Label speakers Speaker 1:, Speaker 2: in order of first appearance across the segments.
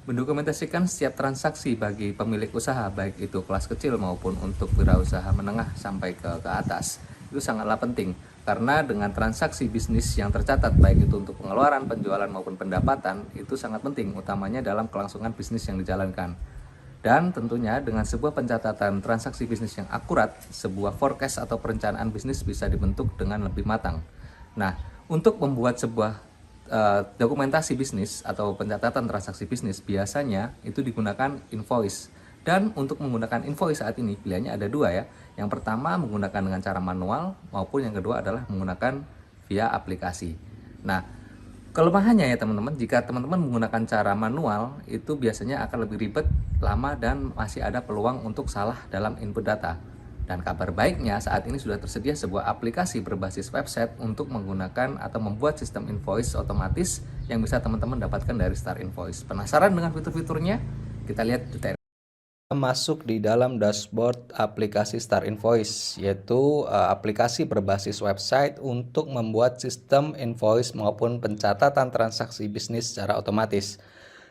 Speaker 1: Mendokumentasikan setiap transaksi bagi pemilik usaha, baik itu kelas kecil maupun untuk wirausaha menengah sampai ke atas, itu sangatlah penting. Karena dengan transaksi bisnis yang tercatat, baik itu untuk pengeluaran, penjualan maupun pendapatan, itu sangat penting, utamanya dalam kelangsungan bisnis yang dijalankan. Dan tentunya dengan sebuah pencatatan transaksi bisnis yang akurat, sebuah forecast atau perencanaan bisnis bisa dibentuk dengan lebih matang. Nah, untuk membuat sebuah dokumentasi bisnis atau pencatatan transaksi bisnis, biasanya itu digunakan invoice. Dan untuk menggunakan invoice saat ini pilihannya ada dua ya. Yang pertama menggunakan dengan cara manual, maupun yang kedua adalah menggunakan via aplikasi. Nah, kelemahannya ya teman-teman, jika teman-teman menggunakan cara manual, itu biasanya akan lebih ribet, lama, dan masih ada peluang untuk salah dalam input data. Dan kabar baiknya saat ini sudah tersedia sebuah aplikasi berbasis website untuk menggunakan atau membuat sistem invoice otomatis yang bisa teman-teman dapatkan dari Star Invoice. Penasaran dengan fitur-fiturnya? Kita lihat detail. Masuk di dalam dashboard aplikasi Star Invoice, yaitu aplikasi berbasis website untuk membuat sistem invoice maupun pencatatan transaksi bisnis secara otomatis.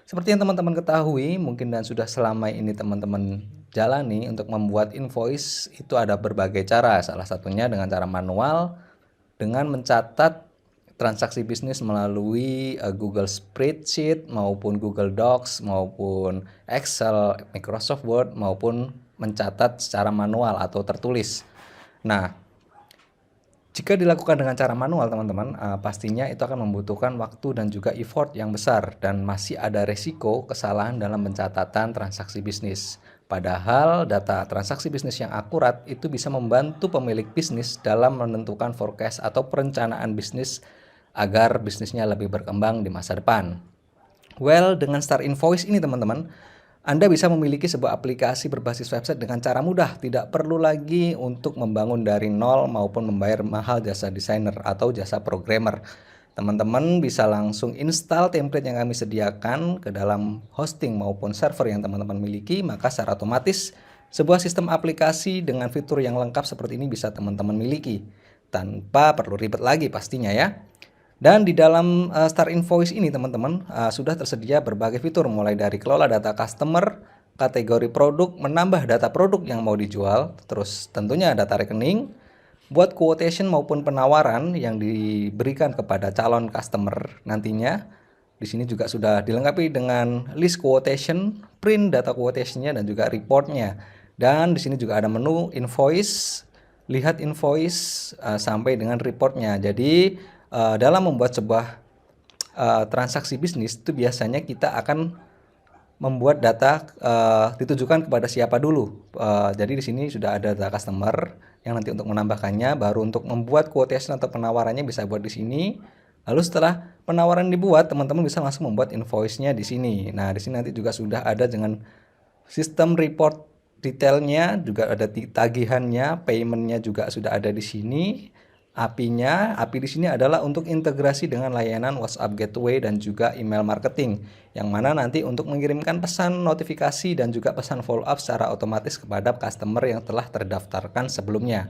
Speaker 1: Seperti yang teman-teman ketahui mungkin dan sudah selama ini teman-teman jalani, untuk membuat invoice itu ada berbagai cara. Salah satunya dengan cara manual, dengan mencatat transaksi bisnis melalui Google Spreadsheet maupun Google Docs maupun Excel, Microsoft Word, maupun mencatat secara manual atau tertulis. Nah, jika dilakukan dengan cara manual teman-teman, pastinya itu akan membutuhkan waktu dan juga effort yang besar, dan masih ada resiko kesalahan dalam pencatatan transaksi bisnis. Padahal data transaksi bisnis yang akurat itu bisa membantu pemilik bisnis dalam menentukan forecast atau perencanaan bisnis agar bisnisnya lebih berkembang di masa depan. Well, dengan Star Invoice ini teman-teman, Anda bisa memiliki sebuah aplikasi berbasis website dengan cara mudah. Tidak perlu lagi untuk membangun dari nol maupun membayar mahal jasa desainer atau jasa programmer. Teman-teman bisa langsung install template yang kami sediakan ke dalam hosting maupun server yang teman-teman miliki, maka secara otomatis sebuah sistem aplikasi dengan fitur yang lengkap seperti ini bisa teman-teman miliki tanpa perlu ribet lagi pastinya ya. Dan di dalam Star Invoice ini teman-teman sudah tersedia berbagai fitur, mulai dari kelola data customer, kategori produk, menambah data produk yang mau dijual, terus tentunya data rekening, buat quotation maupun penawaran yang diberikan kepada calon customer nantinya. Di sini juga sudah dilengkapi dengan list quotation, print data quotationnya, dan juga reportnya. Dan di sini juga ada menu invoice, lihat invoice sampai dengan reportnya. Jadi dalam membuat sebuah transaksi bisnis itu biasanya kita akan membuat data ditujukan kepada siapa dulu. Jadi di sini sudah ada data customer yang nanti untuk menambahkannya, baru untuk membuat quotation atau penawarannya bisa buat di sini. Lalu setelah penawaran dibuat, teman-teman bisa langsung membuat invoice-nya di sini. Nah, di sini nanti juga sudah ada dengan sistem report detailnya, juga ada tagihannya, paymentnya juga sudah ada di sini. API-nya, API di sini adalah untuk integrasi dengan layanan WhatsApp Gateway dan juga email marketing, yang mana nanti untuk mengirimkan pesan notifikasi dan juga pesan follow up secara otomatis kepada customer yang telah terdaftarkan sebelumnya.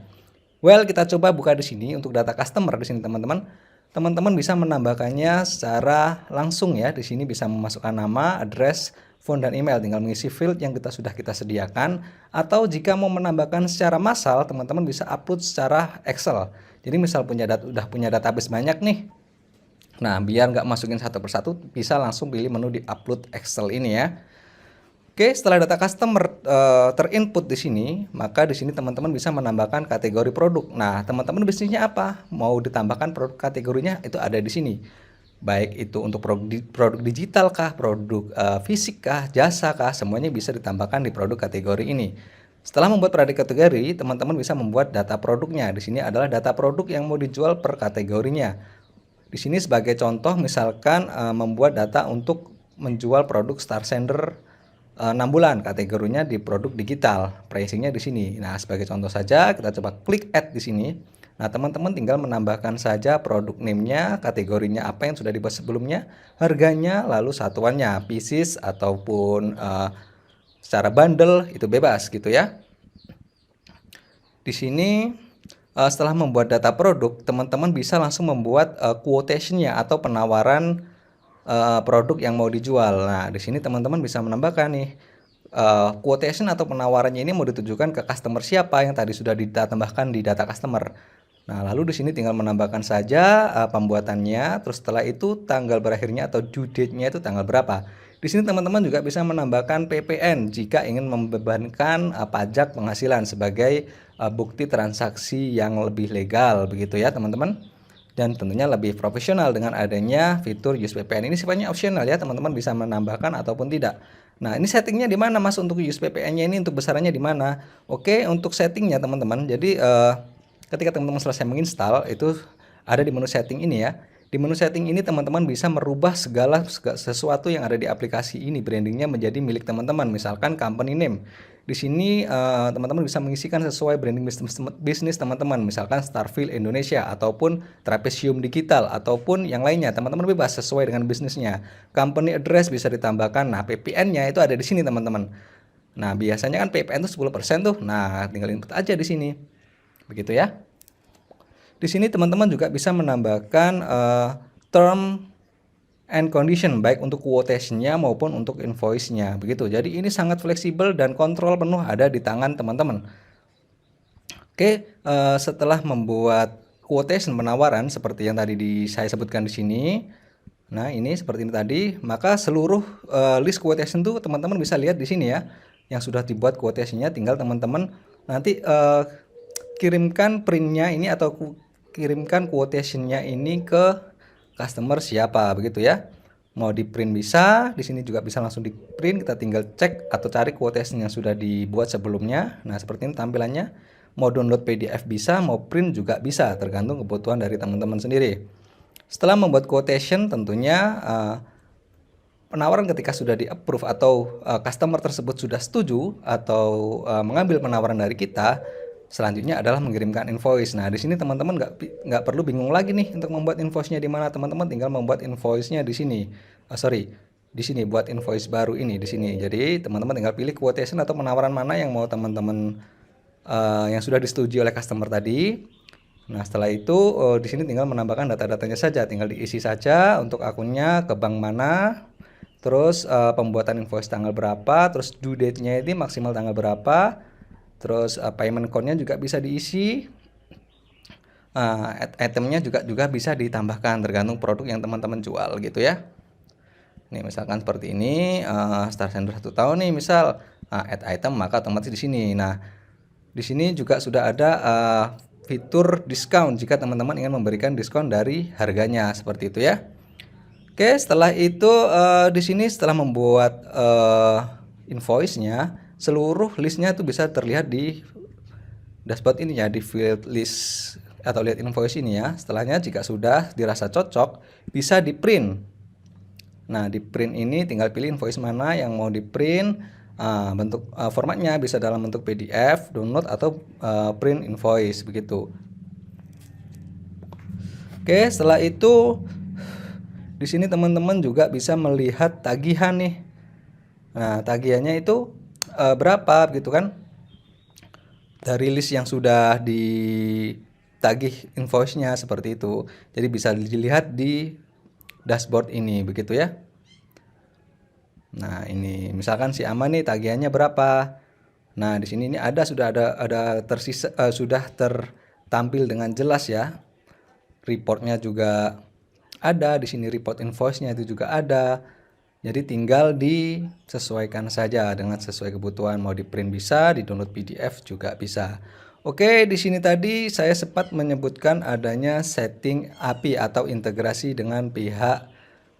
Speaker 1: Well, kita coba buka di sini untuk data customer di sini teman-teman. Teman-teman bisa menambahkannya secara langsung ya. Di sini bisa memasukkan nama, address, phone, dan email. Tinggal mengisi field yang sudah kita sediakan. Atau jika mau menambahkan secara massal, teman-teman bisa upload secara Excel. Jadi misal udah punya database banyak nih. Nah, biar nggak masukin satu persatu, bisa langsung pilih menu di upload Excel ini ya. Oke, setelah data customer terinput di sini, maka di sini teman-teman bisa menambahkan kategori produk. Nah, teman-teman bisnisnya apa? Mau ditambahkan produk kategorinya itu ada di sini. Baik itu untuk produk digital kah, produk fisik kah, jasa kah, semuanya bisa ditambahkan di produk kategori ini. Setelah membuat produk kategori, teman-teman bisa membuat data produknya. Di sini adalah data produk yang mau dijual per kategorinya. Di sini sebagai contoh misalkan membuat data untuk menjual produk Star Sender 6 bulan, kategorinya di produk digital, pricingnya di sini. Nah, sebagai contoh saja kita coba klik add di sini. Nah, teman-teman tinggal menambahkan saja produk name-nya, kategorinya apa yang sudah dibahas sebelumnya, harganya, lalu satuannya, pieces ataupun secara bundle, itu bebas gitu ya. Di sini setelah membuat data produk, teman-teman bisa langsung membuat quotation-nya atau penawaran produk yang mau dijual. Nah, di sini teman-teman bisa menambahkan nih quotation atau penawarannya ini mau ditujukan ke customer siapa yang tadi sudah ditambahkan di data customer. Nah, lalu di sini tinggal menambahkan saja pembuatannya, terus setelah itu tanggal berakhirnya atau due date-nya itu tanggal berapa. Di sini teman-teman juga bisa menambahkan PPN jika ingin membebankan pajak penghasilan sebagai bukti transaksi yang lebih legal begitu ya, teman-teman. Dan tentunya lebih profesional dengan adanya fitur use VPN. Ini sifatnya opsional ya, teman-teman bisa menambahkan ataupun tidak. Nah, ini settingnya di mana Mas untuk use VPN-nya ini, untuk besarannya di mana? Oke, untuk settingnya teman-teman. Jadi ketika teman-teman selesai menginstal itu ada di menu setting ini ya. Di menu setting ini teman-teman bisa merubah segala sesuatu yang ada di aplikasi ini, brandingnya menjadi milik teman-teman. Misalkan company name. Di sini teman-teman bisa mengisikan sesuai branding bisnis teman-teman, misalkan Starfield Indonesia ataupun Trapesium Digital ataupun yang lainnya. Teman-teman bebas sesuai dengan bisnisnya. Company address bisa ditambahkan. Nah, PPN-nya itu ada di sini teman-teman. Nah, biasanya kan PPN itu 10% tuh. Nah, tinggal input aja di sini. Begitu ya. Di sini teman-teman juga bisa menambahkan term and condition baik untuk quotation-nya maupun untuk invoice-nya begitu. Jadi ini sangat fleksibel dan kontrol penuh ada di tangan teman-teman. Oke, setelah membuat quotation penawaran seperti yang tadi saya sebutkan di sini. Nah, ini seperti ini tadi, maka seluruh list quotation tuh teman-teman bisa lihat di sini ya. Yang sudah dibuat quotation-nya, tinggal teman-teman nanti kirimkan printnya ini atau kirimkan quotation-nya ini ke customer siapa begitu ya. Mau di print bisa, di sini juga bisa langsung di print, kita tinggal cek atau cari quotation yang sudah dibuat sebelumnya. Nah, seperti ini tampilannya. Mau download PDF bisa, mau print juga bisa, tergantung kebutuhan dari teman-teman sendiri. Setelah membuat quotation tentunya penawaran ketika sudah di approve atau customer tersebut sudah setuju atau mengambil penawaran dari kita, selanjutnya adalah mengirimkan invoice. Nah, di sini teman-teman nggak perlu bingung lagi nih untuk membuat invoice-nya di mana. Teman-teman tinggal membuat invoice-nya di sini. Di sini buat invoice baru ini di sini. Jadi teman-teman tinggal pilih quotation atau penawaran mana yang mau teman-teman yang sudah disetujui oleh customer tadi. Nah, setelah itu di sini tinggal menambahkan data-datanya saja, tinggal diisi saja untuk akunnya, ke bank mana, terus pembuatan invoice tanggal berapa, terus due date-nya ini maksimal tanggal berapa, terus payment code-nya juga bisa diisi. Itemnya juga bisa ditambahkan tergantung produk yang teman-teman jual gitu ya. Nih misalkan seperti ini, Star Sender 1 tahun nih misal, add item maka otomatis di sini. Nah, di sini juga sudah ada fitur diskon jika teman-teman ingin memberikan diskon dari harganya seperti itu ya. Oke, setelah itu di sini setelah membuat invoice-nya, seluruh listnya itu bisa terlihat di dashboard ini ya, di field list atau lihat invoice ini ya. Setelahnya jika sudah dirasa cocok, bisa di print. Nah, di print ini tinggal pilih invoice mana yang mau di print. Bentuk formatnya bisa dalam bentuk PDF, download atau print invoice begitu. Oke, setelah itu di sini teman-teman juga bisa melihat tagihan nih. Nah, tagihannya itu berapa gitu kan? Dari list yang sudah ditagih invoice-nya seperti itu. Jadi bisa dilihat di dashboard ini begitu ya. Nah, ini misalkan si Aman nih tagihannya berapa. Nah, di sini ini sudah tersisa, sudah tertampil dengan jelas ya. Reportnya juga ada di sini, report invoice-nya itu juga ada. Jadi tinggal disesuaikan saja dengan sesuai kebutuhan, mau di print bisa, di download PDF juga bisa. Oke, di sini tadi saya sempat menyebutkan adanya setting API atau integrasi dengan pihak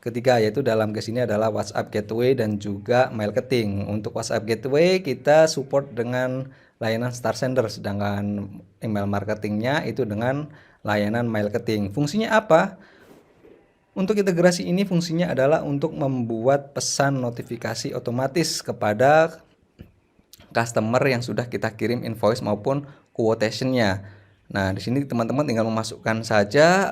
Speaker 1: ketiga, yaitu dalam case ini adalah WhatsApp Gateway dan juga Mailketing. Untuk WhatsApp Gateway kita support dengan layanan Star Sender, sedangkan email marketingnya itu dengan layanan Mailketing. Fungsinya apa? Untuk integrasi ini fungsinya adalah untuk membuat pesan notifikasi otomatis kepada customer yang sudah kita kirim invoice maupun quotation-nya. Nah, di sini teman-teman tinggal memasukkan saja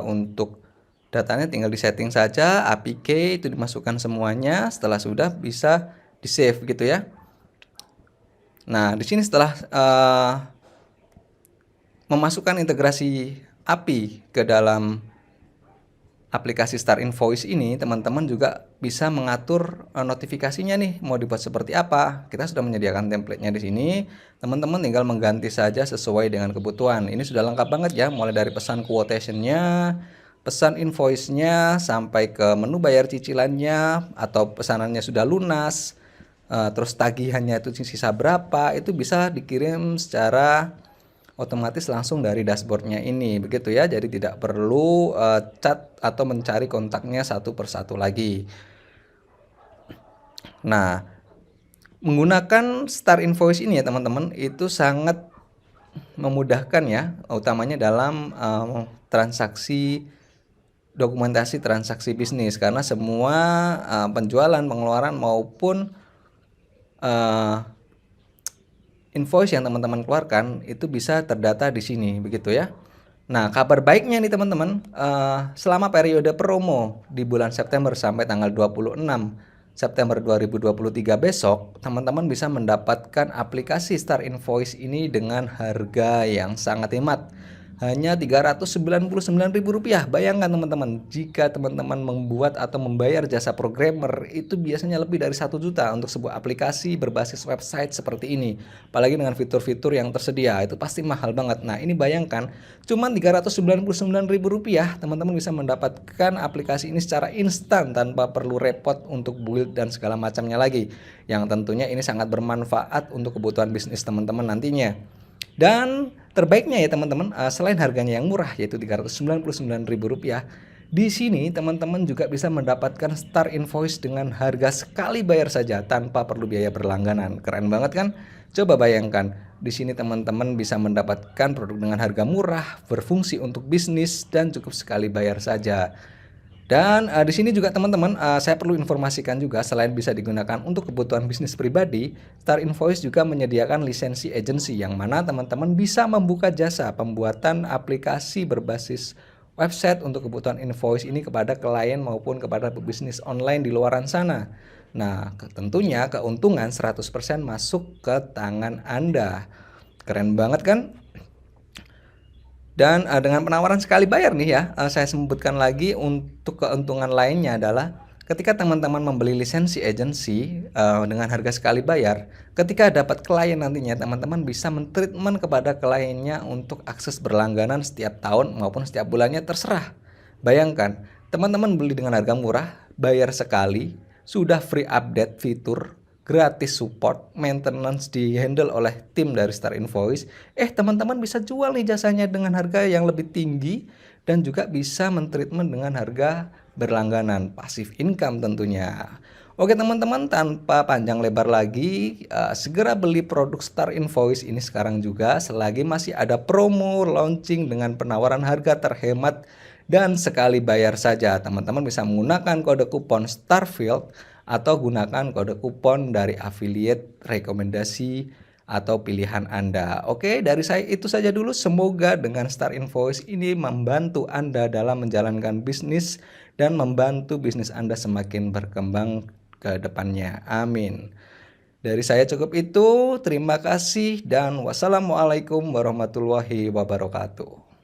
Speaker 1: untuk datanya, tinggal di setting saja, API key itu dimasukkan semuanya. Setelah sudah bisa di save gitu ya. Nah, di sini setelah memasukkan integrasi API ke dalam
Speaker 2: aplikasi Star Invoice ini teman-teman juga bisa mengatur notifikasinya nih mau dibuat seperti apa. Kita sudah menyediakan template-nya di sini. Teman-teman tinggal mengganti saja sesuai dengan kebutuhan. Ini sudah lengkap banget ya, mulai dari pesan quotation-nya, pesan invoice-nya, sampai ke menu bayar cicilannya atau pesanannya sudah lunas. Terus tagihannya itu sisa berapa, itu bisa dikirim secara otomatis langsung dari dashboardnya ini, begitu ya. Jadi tidak perlu chat atau mencari kontaknya satu persatu lagi. Nah, menggunakan Star Invoice ini ya teman-teman, itu sangat memudahkan ya, utamanya dalam transaksi dokumentasi transaksi bisnis, karena semua penjualan, pengeluaran maupun invoice yang teman-teman keluarkan itu bisa terdata di sini, begitu ya. Nah, kabar baiknya nih teman-teman, selama periode promo di bulan September sampai tanggal 26 September 2023 besok, teman-teman bisa mendapatkan aplikasi Star Invoice ini dengan harga yang sangat hemat. Hanya Rp399.000. Bayangkan teman-teman, jika teman-teman membuat atau membayar jasa programmer itu biasanya lebih dari 1 juta untuk sebuah aplikasi berbasis website seperti ini. Apalagi dengan fitur-fitur yang tersedia, itu pasti mahal banget. Nah, ini bayangkan, cuman Rp399.000 teman-teman bisa mendapatkan aplikasi ini secara instan tanpa perlu repot untuk build dan segala macamnya lagi. Yang tentunya ini sangat bermanfaat untuk kebutuhan bisnis teman-teman nantinya. Dan terbaiknya ya teman-teman, selain harganya yang murah yaitu Rp399.000, di sini teman-teman juga bisa mendapatkan Star Invoice dengan harga sekali bayar saja tanpa perlu biaya berlangganan. Keren banget kan? Coba bayangkan, di sini teman-teman bisa mendapatkan produk dengan harga murah, berfungsi untuk bisnis, dan cukup sekali bayar saja. Dan di sini juga teman-teman, saya perlu informasikan juga, selain bisa digunakan untuk kebutuhan bisnis pribadi, Star Invoice juga menyediakan lisensi agency yang mana teman-teman bisa membuka jasa pembuatan aplikasi berbasis website untuk kebutuhan invoice ini kepada klien maupun kepada pebisnis online di luaran sana. Nah, tentunya keuntungan 100% masuk ke tangan Anda. Keren banget kan? Dan dengan penawaran sekali bayar nih ya, saya sebutkan lagi untuk keuntungan lainnya adalah ketika teman-teman membeli lisensi agency dengan harga sekali bayar, ketika dapat klien nantinya teman-teman bisa mentreatment kepada kliennya untuk akses berlangganan setiap tahun maupun setiap bulannya, terserah. Bayangkan, teman-teman beli dengan harga murah, bayar sekali, sudah free update fitur, gratis support, maintenance di handle oleh tim dari Star Invoice. Teman-teman bisa jual nih jasanya dengan harga yang lebih tinggi dan juga bisa mentreatment dengan harga berlangganan, passive income tentunya. Oke teman-teman, tanpa panjang lebar lagi, segera beli produk Star Invoice ini sekarang juga selagi masih ada promo launching dengan penawaran harga terhemat dan sekali bayar saja. Teman-teman bisa menggunakan kode kupon Starfield atau gunakan kode kupon dari affiliate rekomendasi atau pilihan Anda. Oke, dari saya itu saja dulu. Semoga dengan Star Invoice ini membantu Anda dalam menjalankan bisnis dan membantu bisnis Anda semakin berkembang ke depannya. Amin. Dari saya cukup itu. Terima kasih dan wassalamualaikum warahmatullahi wabarakatuh.